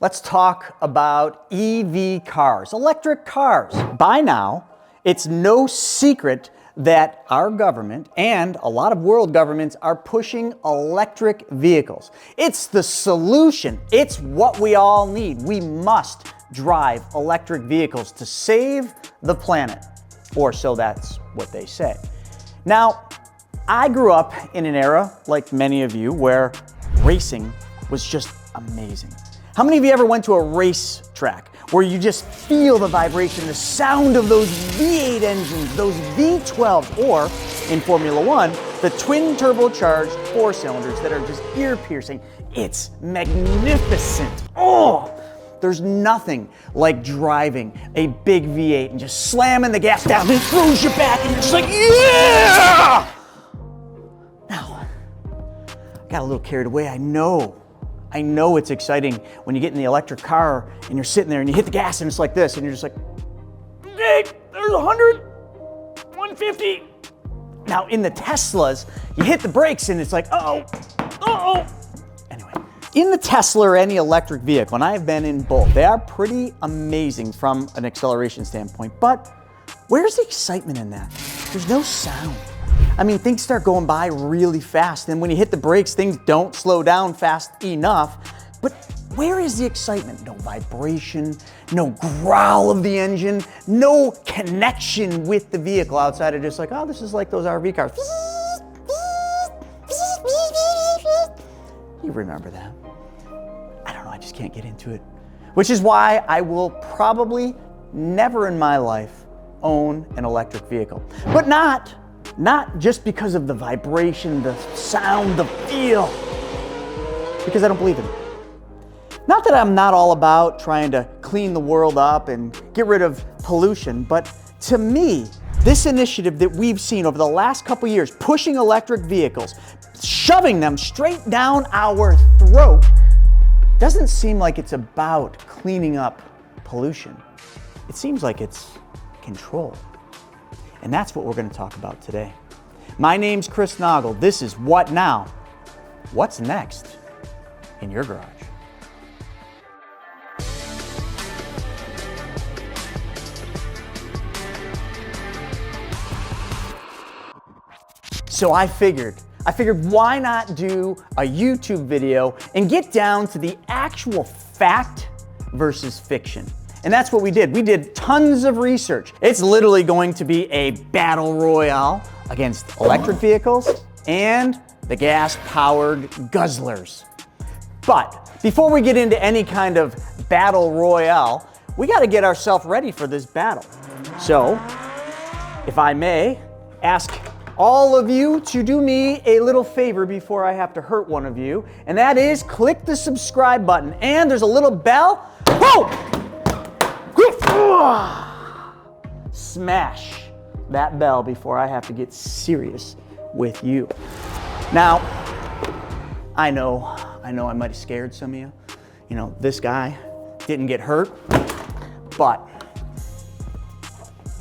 Let's talk about EV cars, electric cars. By now, it's no secret that our government and a lot of world governments are pushing electric vehicles. It's the solution. It's what we all need. We must drive electric vehicles to save the planet, or so that's what they say. Now, I grew up in an era, like many of you, where racing was just amazing. How many of you ever went to a race track where you just feel the vibration, the sound of those V8 engines, those V12s, or in Formula One, the twin turbocharged 4-cylinders that are just ear-piercing? It's magnificent. Oh, there's nothing like driving a big V8 and just slamming the gas down and it throws you back and you're just like, yeah! Now, I got a little carried away, I know it's exciting when you get in the electric car and you're sitting there and you hit the gas and it's like this and you're just like, hey, there's 100, 150. Now in the Teslas, you hit the brakes and it's like, uh-oh. Anyway, in the Tesla or any electric vehicle, and I've been in both, they are pretty amazing from an acceleration standpoint, but where's the excitement in that? There's no sound. I mean, things start going by really fast, and when you hit the brakes, things don't slow down fast enough. But where is the excitement? No vibration, no growl of the engine, no connection with the vehicle outside of just like, oh, this is like those RV cars. You remember that. I don't know, I just can't get into it. Which is why I will probably never in my life own an electric vehicle. But not just because of the vibration, the sound, the feel, because I don't believe in it. Not that I'm not all about trying to clean the world up and get rid of pollution, but to me, this initiative that we've seen over the last couple years, pushing electric vehicles, shoving them straight down our throat, doesn't seem like it's about cleaning up pollution. It seems like it's control. And that's what we're going to talk about today. My name's Chris Naugle. This is What Now? What's next in your garage? So I figured why not do a YouTube video and get down to the actual fact versus fiction. And that's what we did. We did tons of research. It's literally going to be a battle royale against electric vehicles and the gas-powered guzzlers. But before we get into any kind of battle royale, we got to get ourselves ready for this battle. So, if I may ask all of you to do me a little favor before I have to hurt one of you, and that is click the subscribe button. And there's a little bell. Whoa! Smash that bell before I have to get serious with you. Now, I know I might have scared some of you. You know, this guy didn't get hurt, but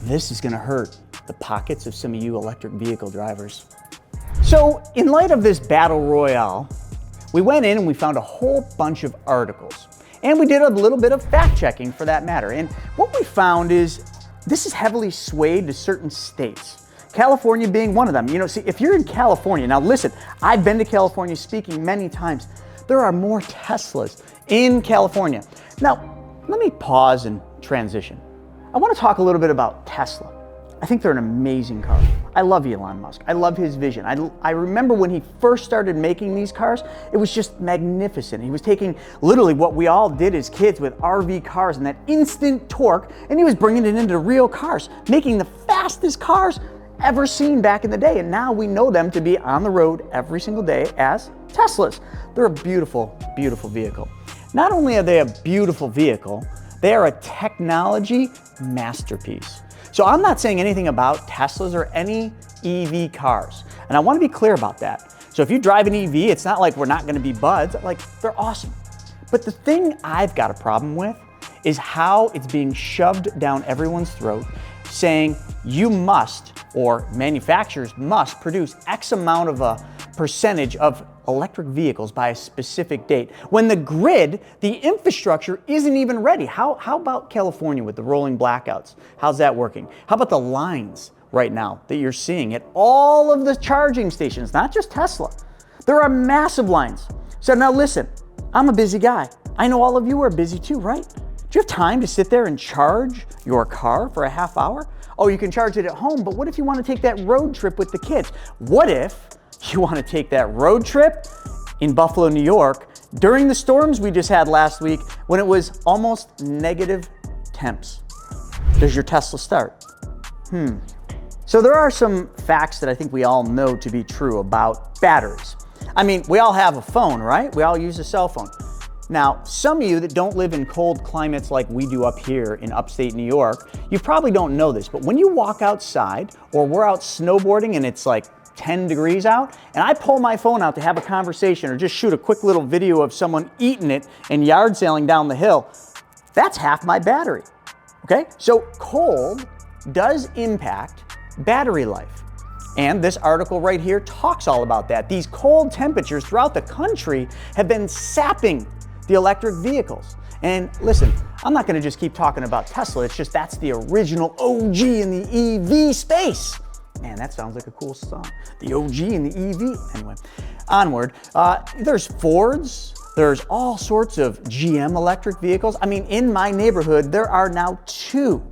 this is gonna hurt the pockets of some of you electric vehicle drivers. So, in light of this battle royale, we went in and we found a whole bunch of articles. And we did a little bit of fact checking for that matter. And what we found is this is heavily swayed to certain states. California being one of them. You know, see, if you're in California, now listen, I've been to California speaking many times. There are more Teslas in California. Now, let me pause and transition. I want to talk a little bit about Tesla. I think they're an amazing car. I love Elon Musk. I love his vision. I remember when he first started making these cars, it was just magnificent. He was taking literally what we all did as kids with RV cars and that instant torque, and he was bringing it into real cars, making the fastest cars ever seen back in the day. And now we know them to be on the road every single day as Teslas. They're a beautiful, beautiful vehicle. Not only are they a beautiful vehicle, they are a technology masterpiece. So I'm not saying anything about Teslas or any EV cars. And I want to be clear about that. So if you drive an EV, it's not like we're not going to be buds. Like, they're awesome. But the thing I've got a problem with is how it's being shoved down everyone's throat, saying you must, or manufacturers must produce X amount of a percentage of electric vehicles by a specific date when the grid, the infrastructure isn't even ready. How about California with the rolling blackouts? How's that working? How about the lines right now that you're seeing at all of the charging stations, not just Tesla? There are massive lines. So now listen, I'm a busy guy. I know all of you are busy too, right? Do you have time to sit there and charge your car for a half hour? Oh, you can charge it at home, but what if you want to take that road trip with the kids? What if you want to take that road trip in Buffalo, New York during the storms we just had last week when it was almost negative temps? Does your Tesla start? So there are some facts that I think we all know to be true about batteries. I mean, we all have a phone, right? We all use a cell phone. Now, some of you that don't live in cold climates like we do up here in upstate New York, you probably don't know this, but when you walk outside or we're out snowboarding and it's like 10 degrees out, and I pull my phone out to have a conversation or just shoot a quick little video of someone eating it and yard sailing down the hill, that's half my battery, okay? So cold does impact battery life. And this article right here talks all about that. These cold temperatures throughout the country have been sapping the electric vehicles. And listen, I'm not gonna just keep talking about Tesla, it's just that's the original OG in the EV space. Man, that sounds like a cool song. The OG in the EV. Anyway, onward. There's Fords, there's all sorts of GM electric vehicles. I mean, in my neighborhood, there are now 2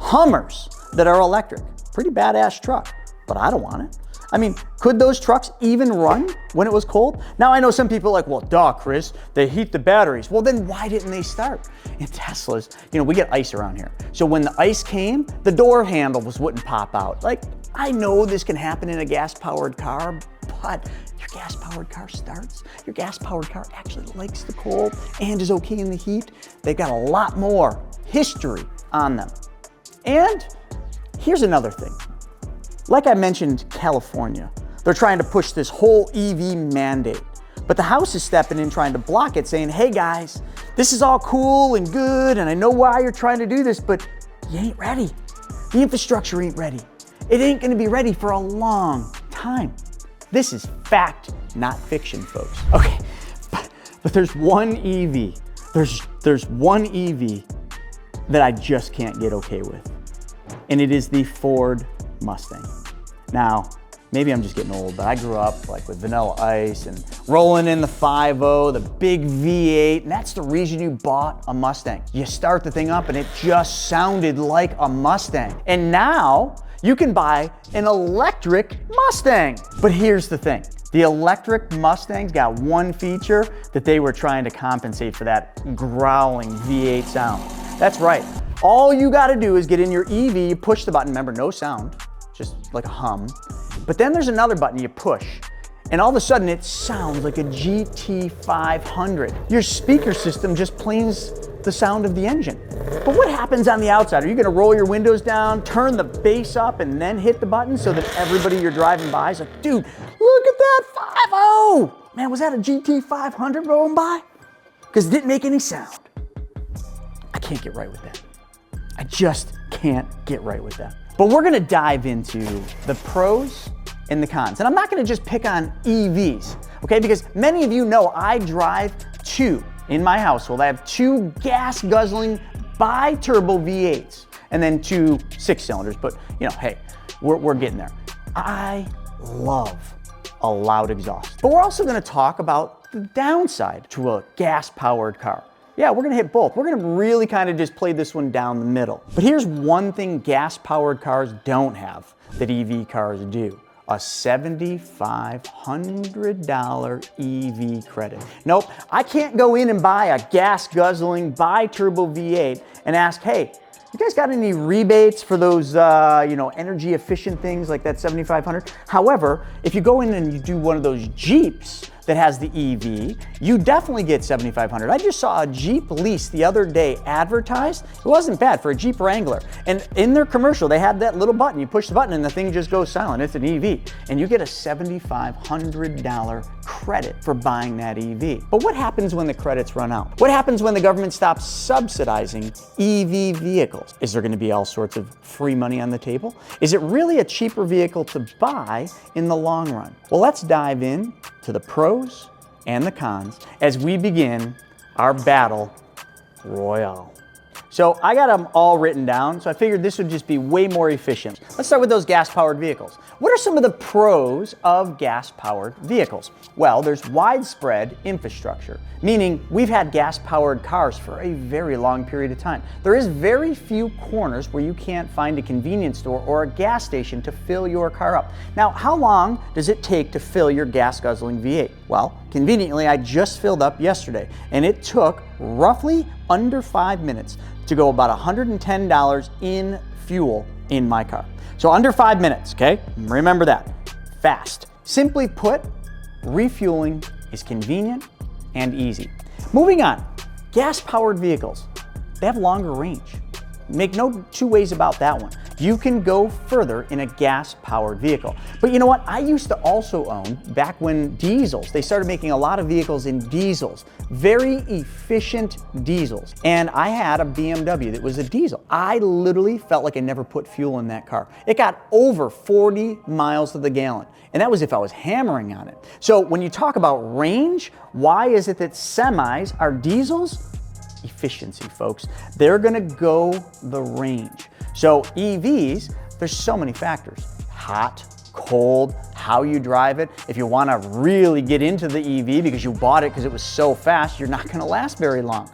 Hummers that are electric. Pretty badass truck, but I don't want it. I mean, could those trucks even run when it was cold? Now I know some people are like, well, duh, Chris, they heat the batteries. Well, then why didn't they start? In Teslas, you know, we get ice around here. So when the ice came, the door handle wouldn't pop out. Like, I know this can happen in a gas-powered car, but your gas-powered car starts. Your gas-powered car actually likes the cold and is okay in the heat. They've got a lot more history on them. And here's another thing. Like I mentioned, California, they're trying to push this whole EV mandate, but the House is stepping in trying to block it, saying, hey guys, this is all cool and good, and I know why you're trying to do this, but you ain't ready. The infrastructure ain't ready. It ain't gonna be ready for a long time. This is fact, not fiction, folks. Okay, but there's one EV, there's one EV that I just can't get okay with, and it is the Ford Mustang. Now, maybe I'm just getting old, but I grew up like with Vanilla Ice and rolling in the 5.0, the big V8, and that's the reason you bought a Mustang. You start the thing up and it just sounded like a Mustang. And now you can buy an electric Mustang. But here's the thing. The electric Mustangs got one feature that they were trying to compensate for that growling V8 sound. That's right. All you gotta do is get in your EV, you push the button, remember, no sound, just like a hum. But then there's another button you push, and all of a sudden it sounds like a GT500. Your speaker system just plays the sound of the engine. But what happens on the outside? Are you gonna roll your windows down, turn the bass up, and then hit the button so that everybody you're driving by is like, dude, look at that 5.0! Man, was that a GT500 rolling by? Because it didn't make any sound. I can't get right with that. I just can't get right with that. But we're gonna dive into the pros and the cons. And I'm not gonna just pick on EVs, okay? Because many of you know I drive 2 in my household. I have 2 gas-guzzling bi-turbo V8s and then 2 6-cylinders. But you know, hey, we're getting there. I love a loud exhaust. But we're also gonna talk about the downside to a gas-powered car. Yeah, we're gonna hit both. We're gonna really kind of just play this one down the middle. But here's one thing gas-powered cars don't have that EV cars do. A $7,500 EV credit. Nope, I can't go in and buy a gas-guzzling bi-turbo V8 and ask, hey, you guys got any rebates for those energy efficient things like that 7,500? However, if you go in and you do one of those Jeeps that has the EV, you definitely get 7,500. I just saw a Jeep lease the other day advertised. It wasn't bad for a Jeep Wrangler. And in their commercial, they had that little button. You push the button and the thing just goes silent. It's an EV. And you get a $7,500 credit for buying that EV. But what happens when the credits run out? What happens when the government stops subsidizing EV vehicles? Is there gonna be all sorts of free money on the table? Is it really a cheaper vehicle to buy in the long run? Well, let's dive in to the pros and the cons as we begin our battle royale. So I got them all written down, so I figured this would just be way more efficient. Let's start with those gas-powered vehicles. What are some of the pros of gas-powered vehicles? Well, there's widespread infrastructure, meaning we've had gas-powered cars for a very long period of time. There is very few corners where you can't find a convenience store or a gas station to fill your car up. Now, how long does it take to fill your gas-guzzling V8? Well, conveniently, I just filled up yesterday, and it took roughly under 5 minutes to go about $110 in fuel in my car. So under 5 minutes, okay? Remember that. Fast. Simply put, refueling is convenient and easy. Moving on, gas-powered vehicles. They have longer range. Make no two ways about that one. You can go further in a gas-powered vehicle. But you know what? I used to also own, back when diesels, they started making a lot of vehicles in diesels, very efficient diesels. And I had a BMW that was a diesel. I literally felt like I never put fuel in that car. It got over 40 miles to the gallon. And that was if I was hammering on it. So when you talk about range, why is it that semis are diesels? Efficiency, folks. They're gonna go the range. So EVs, there's so many factors. Hot, cold, how you drive it. If you wanna really get into the EV because you bought it because it was so fast, you're not gonna last very long.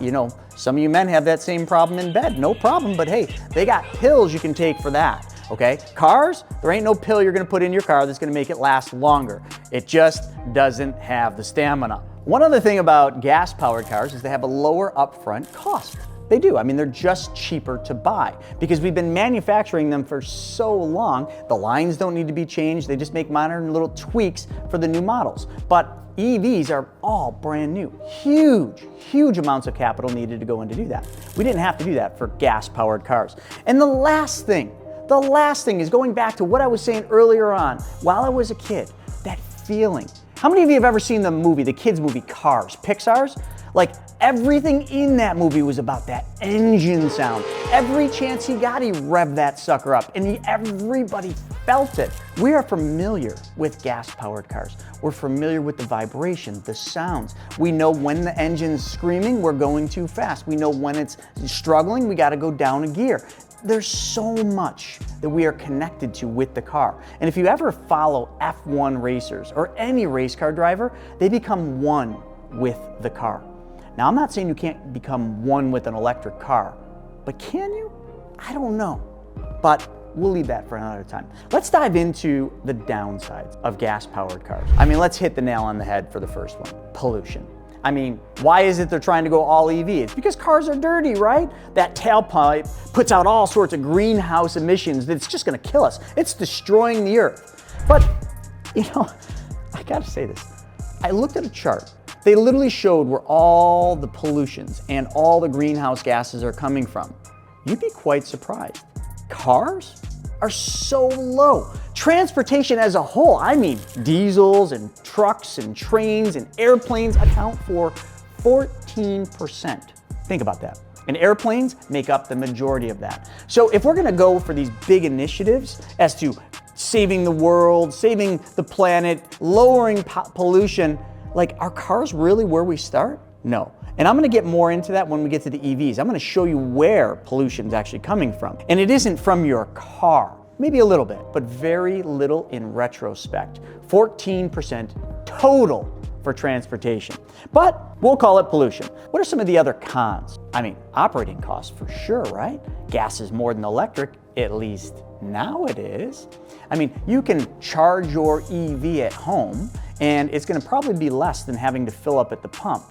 You know, some of you men have that same problem in bed, no problem, but hey, they got pills you can take for that. Okay, cars, there ain't no pill you're gonna put in your car that's gonna make it last longer. It just doesn't have the stamina. One other thing about gas-powered cars is they have a lower upfront cost. They do. I mean, they're just cheaper to buy because we've been manufacturing them for so long. The lines don't need to be changed. They just make minor little tweaks for the new models. But EVs are all brand new. Huge amounts of capital needed to go in to do that. We didn't have to do that for gas-powered cars. And the last thing is going back to what I was saying earlier on. While I was a kid, that feeling. How many of you have ever seen the kids movie Cars, Pixar's? Like everything in that movie was about that engine sound. Every chance he got, he revved that sucker up and everybody felt it. We are familiar with gas-powered cars. We're familiar with the vibration, the sounds. We know when the engine's screaming, we're going too fast. We know when it's struggling, we gotta go down a gear. There's so much that we are connected to with the car. And if you ever follow F1 racers or any race car driver, they become one with the car. Now, I'm not saying you can't become one with an electric car, but can you? I don't know, but we'll leave that for another time. Let's dive into the downsides of gas-powered cars. I mean, let's hit the nail on the head for the first one, pollution. I mean, why is it they're trying to go all EV? It's because cars are dirty, right? That tailpipe puts out all sorts of greenhouse emissions that's just gonna kill us. It's destroying the earth. But, you know, I gotta say this. I looked at a chart. They literally showed where all the pollutions and all the greenhouse gases are coming from. You'd be quite surprised. Cars are so low. Transportation as a whole, I mean diesels and trucks and trains and airplanes account for 14%. Think about that. And airplanes make up the majority of that. So if we're gonna go for these big initiatives as to saving the world, saving the planet, lowering pollution, like, are cars really where we start? No. And I'm gonna get more into that when we get to the EVs. I'm gonna show you where pollution is actually coming from. And it isn't from your car. Maybe a little bit, but very little in retrospect. 14% total for transportation. But we'll call it pollution. What are some of the other cons? I mean, operating costs for sure, right? Gas is more than electric, at least now it is. I mean, you can charge your EV at home and it's gonna probably be less than having to fill up at the pump.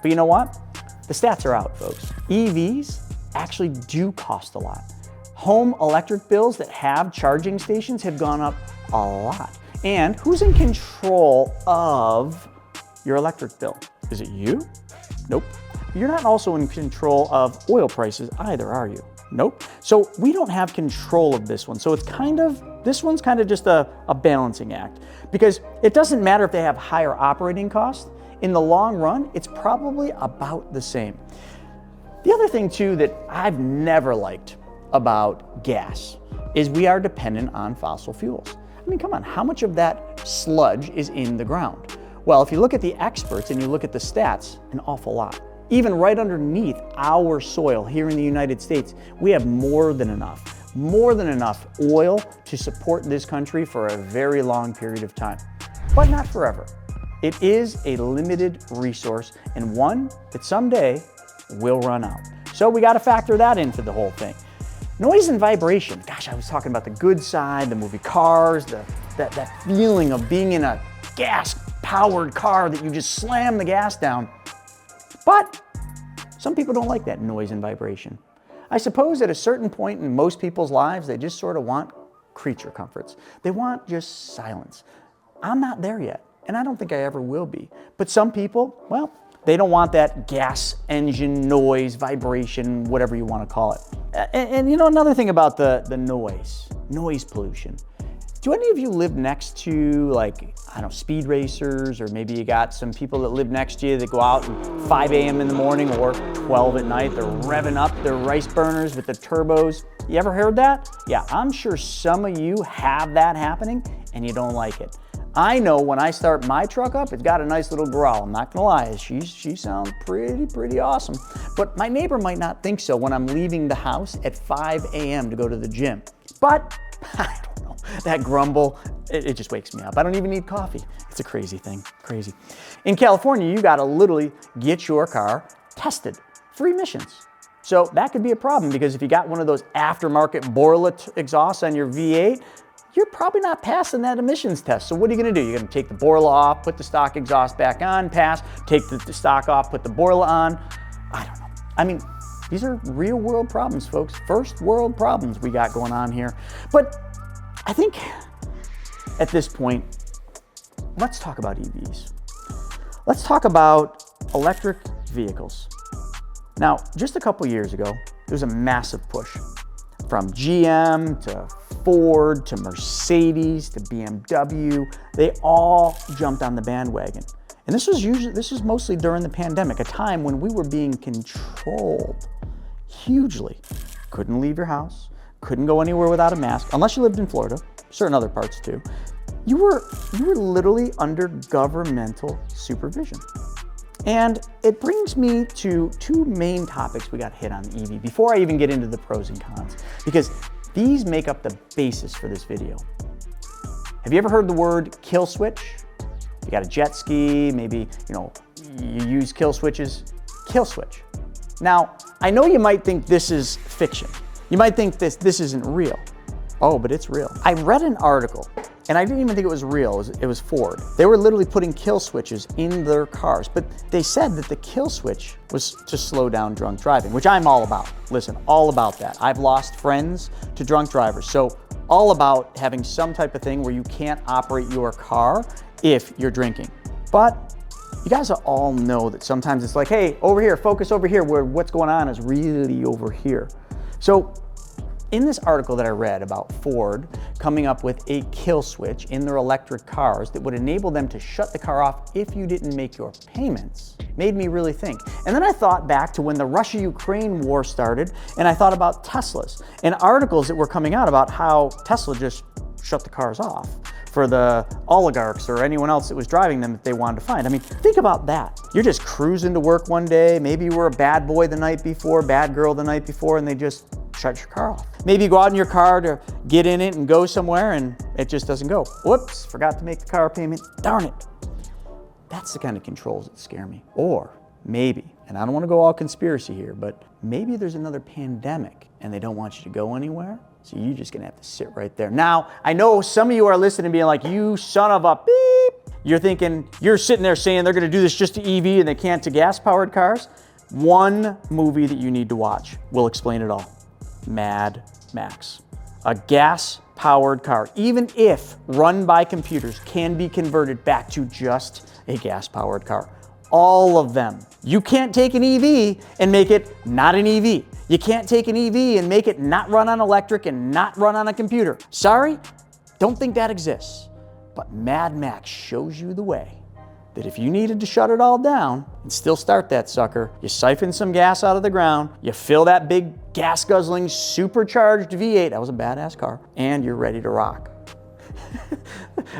But you know what? The stats are out, folks. EVs actually do cost a lot. Home electric bills that have charging stations have gone up a lot. And who's in control of your electric bill? Is it you? Nope. You're not also in control of oil prices either, are you? Nope. So we don't have control of this one. So it's this one's kind of just a balancing act, because it doesn't matter if they have higher operating costs. In the long run, it's probably about the same. The other thing too that I've never liked about gas is we are dependent on fossil fuels. I mean, come on, how much of that sludge is in the ground? Well, if you look at the experts and you look at the stats, an awful lot. Even right underneath our soil here in the United States, we have more than enough oil to support this country for a very long period of time, but not forever. It is a limited resource and one that someday will run out. So we got to factor that into the whole thing. Noise and vibration. Gosh, I was talking about the good side, the movie Cars, that feeling of being in a gas-powered car that you just slam the gas down. But some people don't like that noise and vibration. I suppose at a certain point in most people's lives, they just sort of want creature comforts. They want just silence. I'm not there yet, and I don't think I ever will be. But some people, well, they don't want that gas engine noise, vibration, whatever you want to call it. And you know, another thing about the noise pollution. Do any of you live next to, like, I don't know, speed racers, or maybe you got some people that live next to you that go out at 5 a.m. in the morning or 12 at night, they're revving up their rice burners with the turbos. You ever heard that? Yeah, I'm sure some of you have that happening and you don't like it. I know when I start my truck up, it's got a nice little growl. I'm not gonna lie, she sounds pretty awesome. But my neighbor might not think so when I'm leaving the house at 5 a.m. to go to the gym. But I don't know, that grumble, it just wakes me up. I don't even need coffee. It's a crazy thing, crazy. In California, you gotta literally get your car tested for emissions. So that could be a problem, because if you got one of those aftermarket Borla exhausts on your V8, you're probably not passing that emissions test. So what are you gonna do? You're gonna take the Borla off, put the stock exhaust back on, pass, take the stock off, put the Borla on. I don't know. I mean, these are real world problems, folks. First world problems we got going on here. But I think at this point, let's talk about EVs. Let's talk about electric vehicles. Now, just a couple years ago, there was a massive push from GM to Ford to Mercedes to BMW. They all jumped on the bandwagon. And this was mostly during the pandemic, a time when we were being controlled hugely. Couldn't leave your house, couldn't go anywhere without a mask, unless you lived in Florida, certain other parts too. You were literally under governmental supervision. And it brings me to two main topics we got hit on EV before I even get into the pros and cons, because these make up the basis for this video. Have you ever heard the word kill switch? You got a jet ski, maybe, you use kill switches. Kill switch. Now, I know you might think this is fiction. You might think this isn't real. Oh, but it's real. I read an article, and I didn't even think it was real. It was Ford. They were literally putting kill switches in their cars, but they said that the kill switch was to slow down drunk driving, which I'm all about. Listen, all about that. I've lost friends to drunk drivers, so all about having some type of thing where you can't operate your car if you're drinking. But you guys all know that sometimes it's like, hey, over here, focus over here, where what's going on is really over here. So in this article that I read about Ford coming up with a kill switch in their electric cars that would enable them to shut the car off if you didn't make your payments, made me really think. And then I thought back to when the Russia-Ukraine war started, and I thought about Teslas and articles that were coming out about how Tesla just shut the cars off for the oligarchs or anyone else that was driving them that they wanted to find. I mean, think about that. You're just cruising to work one day, maybe you were a bad boy the night before, bad girl the night before, and they just shut your car off. Maybe you go out in your car to get in it and go somewhere and it just doesn't go. Whoops, forgot to make the car payment, darn it. That's the kind of controls that scare me. Or maybe, and I don't want to go all conspiracy here, but maybe there's another pandemic and they don't want you to go anywhere, so you're just gonna have to sit right there. Now, I know some of you are listening and being like, you son of a beep. You're thinking, you're sitting there saying they're gonna do this just to EV and they can't to gas-powered cars. One movie that you need to watch will explain it all. Mad Max. A gas-powered car, even if run by computers, can be converted back to just a gas-powered car. All of them. You can't take an EV and make it not an EV. You can't take an EV and make it not run on electric and not run on a computer. Sorry, don't think that exists. But Mad Max shows you the way. That if you needed to shut it all down and still start that sucker, you siphon some gas out of the ground, you fill that big gas guzzling supercharged V8, that was a badass car, and you're ready to rock.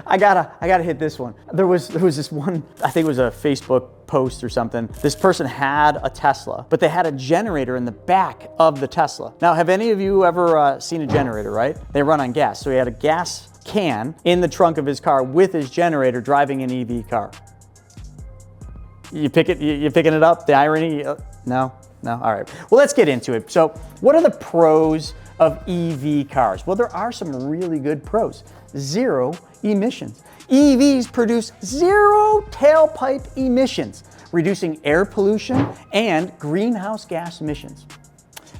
I gotta hit this one. There was this one, I think it was a Facebook post or something. This person had a Tesla, but they had a generator in the back of the Tesla. Now, have any of you ever seen a generator, right? They run on gas. So he had a gas can in the trunk of his car with his generator driving an EV car. You picking it up, the irony? No? All right. Well, let's get into it. So what are the pros of EV cars? Well, there are some really good pros. 0 emissions. EVs produce 0 tailpipe emissions, reducing air pollution and greenhouse gas emissions.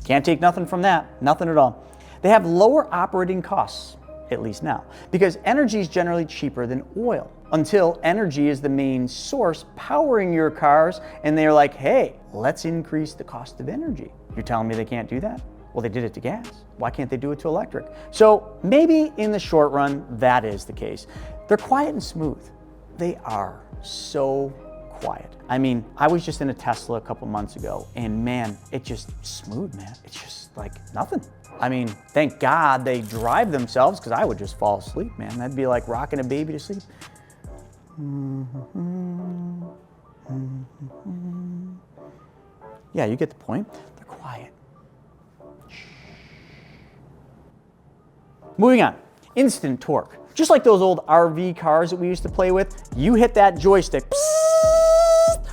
Can't take nothing from that, nothing at all. They have lower operating costs, at least now, because energy is generally cheaper than oil, until energy is the main source powering your cars, and they're like, hey, let's increase the cost of energy. You're telling me they can't do that? Well, they did it to gas. Why can't they do it to electric? So maybe in the short run, that is the case. They're quiet and smooth. They are so quiet. I mean, I was just in a Tesla a couple months ago, and man, it's just smooth, man. It's just like nothing. I mean, thank God they drive themselves, because I would just fall asleep, man. That'd be like rocking a baby to sleep. Yeah, you get the point. They're quiet. Moving on, instant torque. Just like those old RV cars that we used to play with, you hit that joystick,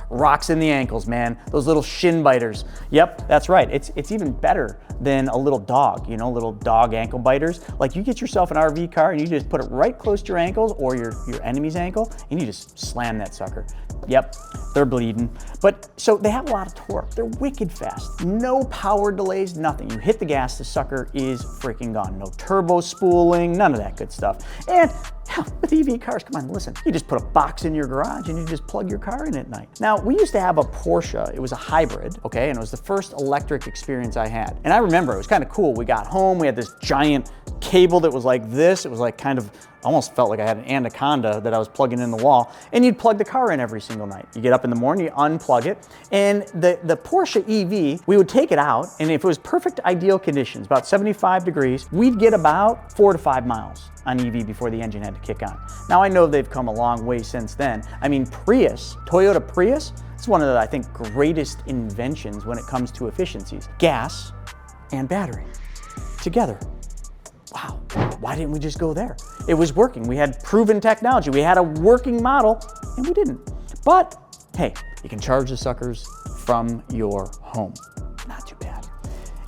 rocks in the ankles, man. Those little shin biters. Yep, that's right. It's even better than a little dog, you know, little dog ankle biters. Like you get yourself an RV car and you just put it right close to your ankles or your enemy's ankle, and you just slam that sucker. Yep, they're bleeding. But so they have a lot of torque. They're wicked fast. No power delays, nothing. You hit the gas, the sucker is freaking gone. No turbo spooling, none of that good stuff. And with EV cars, come on, listen, you just put a box in your garage and you just plug your car in at night. Now, we used to have a Porsche. It was a hybrid, okay? And it was the first electric experience I had. And I remember it was kind of cool. We got home, we had this giant cable that was like this. It was like kind of, almost felt like I had an anaconda that I was plugging in the wall, and you'd plug the car in every single night. You get up in the morning, you unplug it, and the Porsche EV, we would take it out, and if it was perfect ideal conditions, about 75 degrees, we'd get about 4 to 5 miles on EV before the engine had to kick on. Now I know they've come a long way since then. I mean, Toyota Prius, it's one of the, I think, greatest inventions when it comes to efficiencies. Gas and battery together. Wow, why didn't we just go there? It was working. We had proven technology. We had a working model, and we didn't. But hey, you can charge the suckers from your home. Not too bad.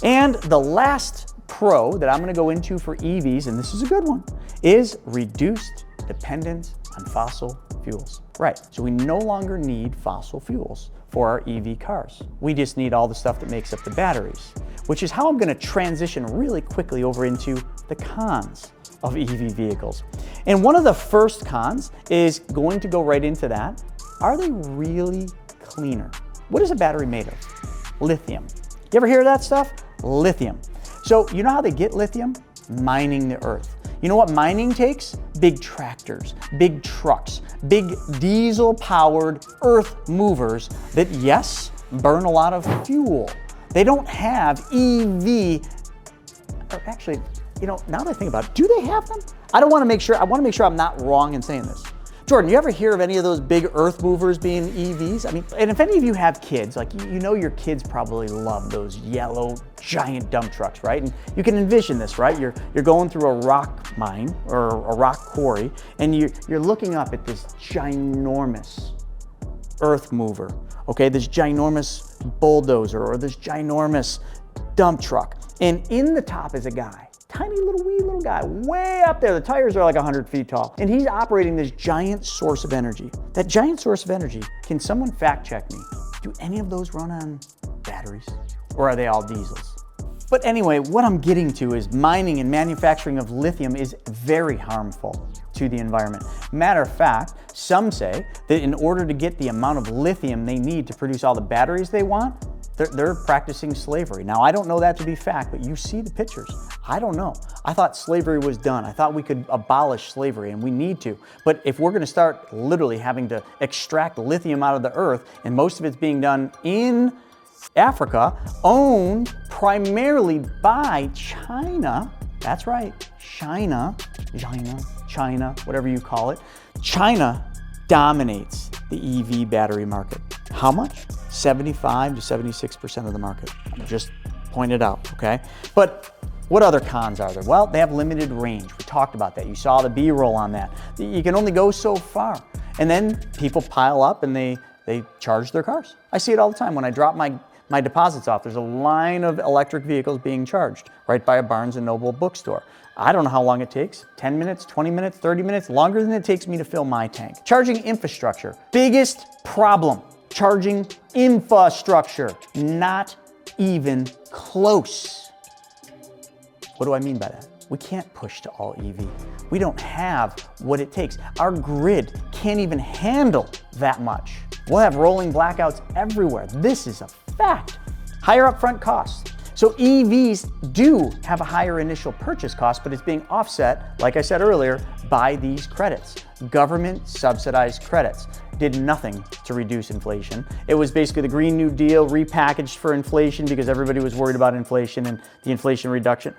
And the last pro that I'm gonna go into for EVs, and this is a good one, is reduced dependence on fossil fuels. Right, so we no longer need fossil fuels for our EV cars. We just need all the stuff that makes up the batteries, which is how I'm gonna transition really quickly over into the cons of EV vehicles. And one of the first cons is going to go right into that. Are they really cleaner? What is a battery made of? Lithium. You ever hear of that stuff? Lithium. So you know how they get lithium? Mining the earth. You know what mining takes? Big tractors, big trucks, big diesel-powered earth movers that, yes, burn a lot of fuel. They don't have EV, or actually, you know, now that I think about it, do they have them? I want to make sure I'm not wrong in saying this. Jordan, you ever hear of any of those big earth movers being EVs? I mean, and if any of you have kids, like you know your kids probably love those yellow giant dump trucks, right? And you can envision this, right? You're going through a rock mine or a rock quarry, and you're looking up at this ginormous earth mover, okay? This ginormous bulldozer or this ginormous dump truck. And in the top is a guy. Tiny little wee little guy way up there. The tires are like 100 feet tall. And he's operating this giant source of energy. That giant source of energy, can someone fact check me? Do any of those run on batteries? Or are they all diesels? But anyway, what I'm getting to is mining and manufacturing of lithium is very harmful to the environment. Matter of fact, some say that in order to get the amount of lithium they need to produce all the batteries they want, they're practicing slavery. Now, I don't know that to be fact, but you see the pictures. I don't know. I thought slavery was done. I thought we could abolish slavery, and we need to. But if we're gonna start literally having to extract lithium out of the earth, and most of it's being done in Africa, owned primarily by China, that's right, China, China, whatever you call it. China dominates the EV battery market. How much? 75 to 76% of the market. Just point it out, okay? But what other cons are there? Well, they have limited range. We talked about that. You saw the B-roll on that. You can only go so far. And then people pile up and they charge their cars. I see it all the time when I drop my deposits off. There's a line of electric vehicles being charged right by a Barnes & Noble bookstore. I don't know how long it takes, 10 minutes, 20 minutes, 30 minutes, longer than it takes me to fill my tank. Charging infrastructure, biggest problem, charging infrastructure, not even close. What do I mean by that? We can't push to all EV. We don't have what it takes. Our grid can't even handle that much. We'll have rolling blackouts everywhere. This is a fact. Higher upfront costs. So EVs do have a higher initial purchase cost, but it's being offset, like I said earlier, by these credits. Government subsidized credits did nothing to reduce inflation. It was basically the Green New Deal repackaged for inflation because everybody was worried about inflation and the inflation reduction.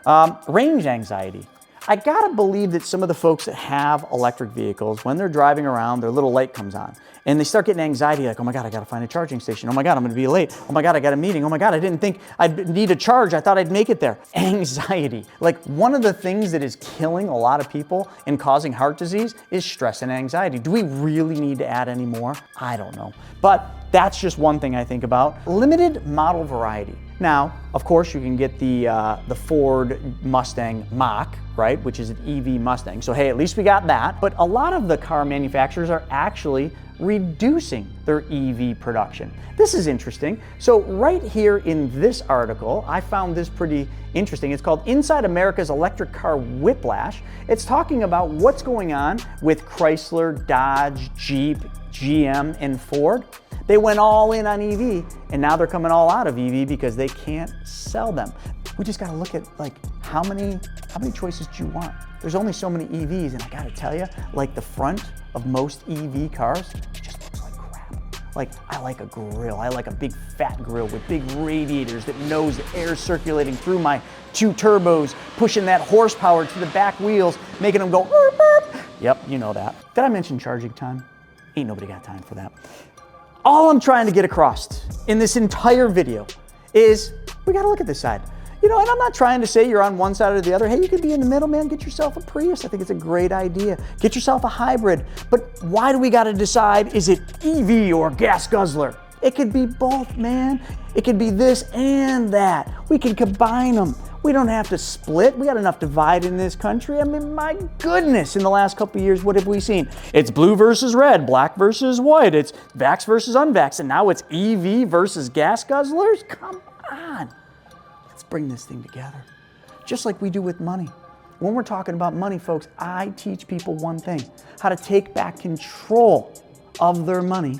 Range anxiety. I gotta believe that some of the folks that have electric vehicles, when they're driving around, their little light comes on and they start getting anxiety like, oh my God, I gotta find a charging station. Oh my God, I'm gonna be late. Oh my God, I got a meeting. Oh my God, I didn't think I'd need a charge. I thought I'd make it there. Anxiety. Like one of the things that is killing a lot of people and causing heart disease is stress and anxiety. Do we really need to add any more? I don't know. But that's just one thing I think about. Limited model variety. Now, of course, you can get the Ford Mustang Mach, right, which is an EV Mustang. So hey, at least we got that. But a lot of the car manufacturers are actually reducing their EV production. This is interesting. So right here in this article, I found this pretty interesting. It's called Inside America's Electric Car Whiplash. It's talking about what's going on with Chrysler, Dodge, Jeep, GM, and Ford. They went all in on EV, and now they're coming all out of EV because they can't sell them. We just gotta look at like how many choices do you want? There's only so many EVs, and I gotta tell you, like the front of most EV cars just looks like crap. Like I like a grill. I like a big fat grill with big radiators that knows the air circulating through my two turbos, pushing that horsepower to the back wheels, making them go burp, burp. Yep, you know that. Did I mention charging time? Ain't nobody got time for that. All I'm trying to get across in this entire video is we gotta look at this side. You know, and I'm not trying to say you're on one side or the other. Hey, you could be in the middle, man. Get yourself a Prius. I think it's a great idea. Get yourself a hybrid. But why do we gotta decide, is it EV or gas guzzler? It could be both, man. It could be this and that. We can combine them. We don't have to split. We got enough divide in this country. I mean, my goodness, in the last couple of years, what have we seen? It's blue versus red, black versus white. It's vax versus unvax, and now it's EV versus gas guzzlers? Come on. Let's bring this thing together. Just like we do with money. When we're talking about money, folks, I teach people one thing, how to take back control of their money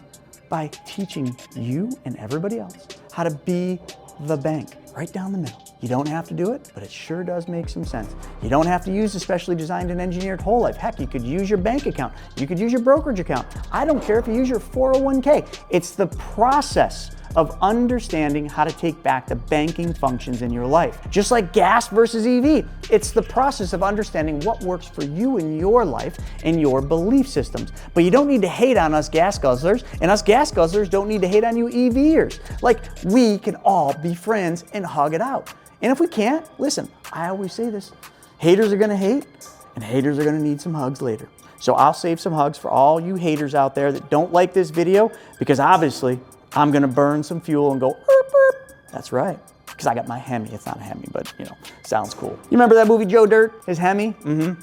by teaching you and everybody else how to be the bank, right down the middle. You don't have to do it, but it sure does make some sense. You don't have to use a specially designed and engineered whole life. Heck, you could use your bank account. You could use your brokerage account. I don't care if you use your 401k. It's the process of understanding how to take back the banking functions in your life. Just like gas versus EV, it's the process of understanding what works for you in your life and your belief systems. But you don't need to hate on us gas guzzlers, and us gas guzzlers don't need to hate on you EVers. Like, we can all be friends and hug it out. And if we can't, listen, I always say this, haters are gonna hate, and haters are gonna need some hugs later. So I'll save some hugs for all you haters out there that don't like this video, because obviously, I'm gonna burn some fuel and go, burp, burp. That's right, because I got my Hemi. It's not a Hemi, but you know, sounds cool. You remember that movie Joe Dirt, his Hemi?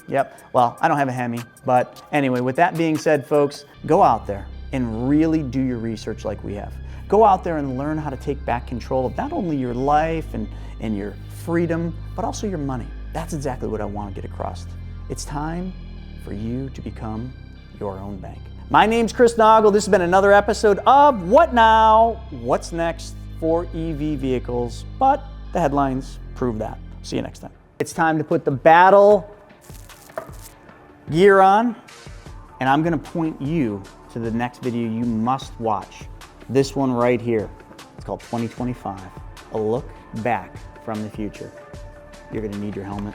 Yep, well, I don't have a Hemi, but anyway, with that being said, folks, go out there and really do your research like we have. Go out there and learn how to take back control of not only your life and your freedom, but also your money. That's exactly what I want to get across. It's time for you to become your own bank. My name's Chris Naugle. This has been another episode of What Now? What's next for EV vehicles? But the headlines prove that. See you next time. It's time to put the battle gear on, and I'm gonna point you to the next video you must watch. This one right here. It's called 2025, a look back from the future. You're gonna need your helmet.